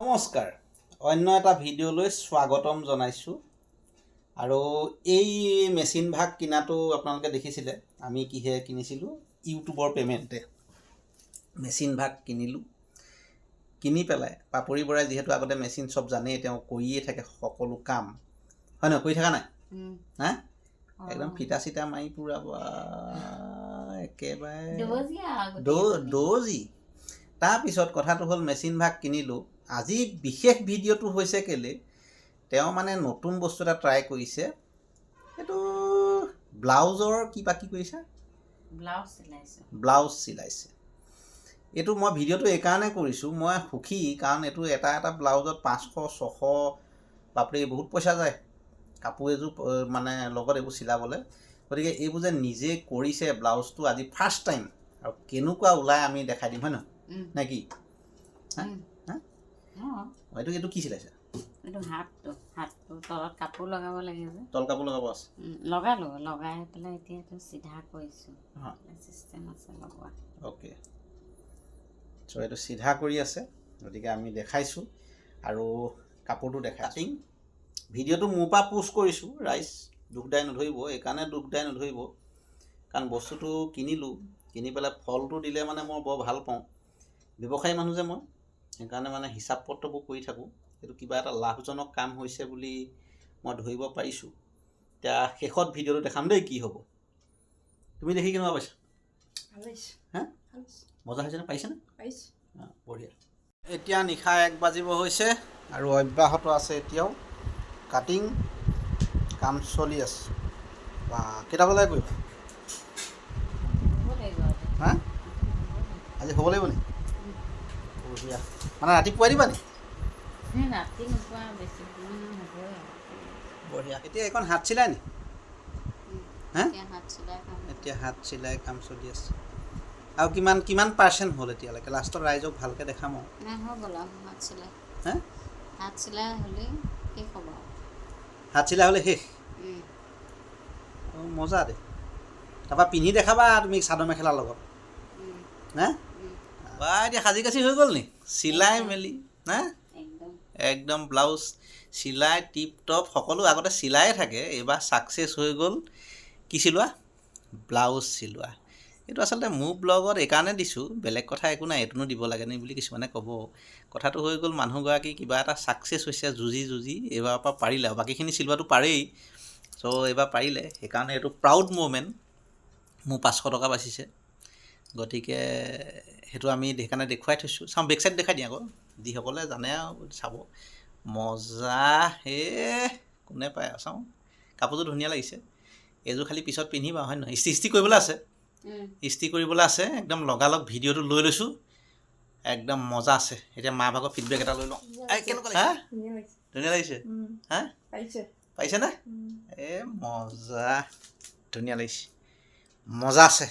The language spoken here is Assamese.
নমস্কাৰ অন্য এটা ভিডিঅ'লৈ স্বাগতম জনাইছোঁ আৰু এই মেচিন ভাগ কিনাটো আপোনালোকে দেখিছিলে আমি কিহে কিনিছিলোঁ ইউটিউবৰ পেমেণ্টে মেচিন ভাগ কিনিলোঁ কিনি পেলাই পাপৰি বৰাই যিহেতু আগতে মেচিন সব জানেই তেওঁ কৰিয়ে থাকে সকলো কাম হয় নহয় কৰি থকা নাই হা একদম ফিটা চিটা মাৰি পুৰা একেবাৰে দৰ্জি তাৰপিছত কথাটো হ'ল মেচিন ভাগ কিনিলোঁ আজি বিশেষ ভিডিঅ'টো হৈছে কেলে তেওঁ মানে নতুন বস্তু এটা ট্ৰাই কৰিছে এইটো ব্লাউজৰ কিবা কি কৰিছে ব্লাউজ চিলাইছে এইটো মই ভিডিঅ'টো এইকাৰণে কৰিছোঁ মই সুখী কাৰণ এইটো এটা ব্লাউজত 500-600 বাপৰে বহুত পইচা যায় কাপোৰ এযোৰ মানে লগত এইবোৰ চিলাবলৈ গতিকে এইবোৰ যে নিজে কৰিছে ব্লাউজটো আজি ফাৰ্ষ্ট টাইম আৰু কেনেকুৱা ওলাই আমি দেখাই দিম হয় নহয় নে কি এইটো কি চিলাইছে এইটো হাতটো তলত কাপোৰ লগাব লাগে যে তল কাপোৰ লগাব আছে লগাই পেলাই এতিয়া এইটো চিধা কৰিছোঁ চিষ্টেম আছে লগোৱা অ'কে চ' এইটো চিধা কৰি আছে গতিকে আমি দেখাইছোঁ আৰু কাপোৰটো দেখাইছোঁ ভিডিঅ'টো মোৰ পৰা পোষ্ট কৰিছোঁ ৰাইজ দুখদাই নধৰিব এইকাৰণে দুখদাই নধৰিব কাৰণ বস্তুটো কিনিলোঁ কিনি পেলাই ফলটো দিলে মানে মই বৰ ভাল পাওঁ ব্যৱসায়ী মানুহ যে মই সেইকাৰণে মানে হিচাপ পত্ৰবোৰ কৰি থাকোঁ এইটো কিবা এটা লাভজনক কাম হৈছে বুলি মই ধৰিব পাৰিছোঁ এতিয়া শেষত ভিডিঅ'টো দেখাম দেই কি হ'ব তুমি দেখি কেনেকুৱা পাইছা হা মজা হৈছেনে পাৰিছেনে বঢ়িয়া এতিয়া নিশা 1 বাজিব হৈছে আৰু অব্যাহত আছে এতিয়াও কাটিং কাম চলি আছে বা কেইটা বজালৈ কৰিবা হা আজি হ'ব লাগিব নেকি বঢ়িয়া মানে ৰাতিপুৱাই দিবা নি বঢ়িয়া এতিয়া এইখন হাত চিলাই নি হা এতিয়া হাত চিলাই কাম চলি আছে আৰু কিমান পাৰ্চেণ্ট হ'ল এতিয়ালৈকে লাষ্টত ৰাইজক ভালকৈ দেখাম আৰু হা হাত চিলাই হ'লে শেষ অঁ মজা দে তাৰপৰা পিন্ধি দেখাবা তুমি চাদৰ মেখেলাৰ লগত হা বা এতিয়া সাজি কাচি হৈ গ'ল নি চিলাই মেলি হা একদম ব্লাউজ চিলাই টিপ টপ সকলো আগতে চিলাইয়ে থাকে এইবাৰ ছাকচেছ হৈ গ'ল কি চিলোৱা ব্লাউজ চিলোৱা এইটো আচলতে মোৰ ব্লগত এইকাৰণে দিছোঁ বেলেগ কথা একো নাই এইটোনো দিব লাগে নি বুলি কিছুমানে ক'ব কথাটো হৈ গ'ল মানুহগৰাকী কিবা এটা ছাকচেছ হৈছে যুঁজি এইবাৰৰ পৰা পাৰিলে আৰু বাকীখিনি চিলোৱাটো পাৰেই চ' এইবাৰ পাৰিলে সেইকাৰণে এইটো প্ৰাউড মুমেণ্ট মোৰ 500 টকা বাচিছে গতিকে সেইটো আমি সেইকাৰণে দেখুৱাই থৈছোঁ চাওঁ বেক চাইড দেখাই দিওঁ আকৌ যিসকলে জানে আৰু চাব মজা কোনে পায় আৰু চাওঁ কাপোৰযোৰ ধুনীয়া লাগিছে এইযোৰ খালি পিছত পিন্ধিবা হয় নহয় ইস্ত্ৰি কৰিবলৈ আছে ইস্ত্ৰি কৰিবলৈ আছে একদম লগালগ ভিডিঅ'টো লৈ লৈছোঁ একদম মজা আছে এতিয়া মা ভাগৰ ফিডবেক এটা লৈ লওঁ কেনেকুৱা হা ধুনীয়া লাগিছে হা পাৰিছেনে মজা ধুনীয়া লাগিছে মজা আছে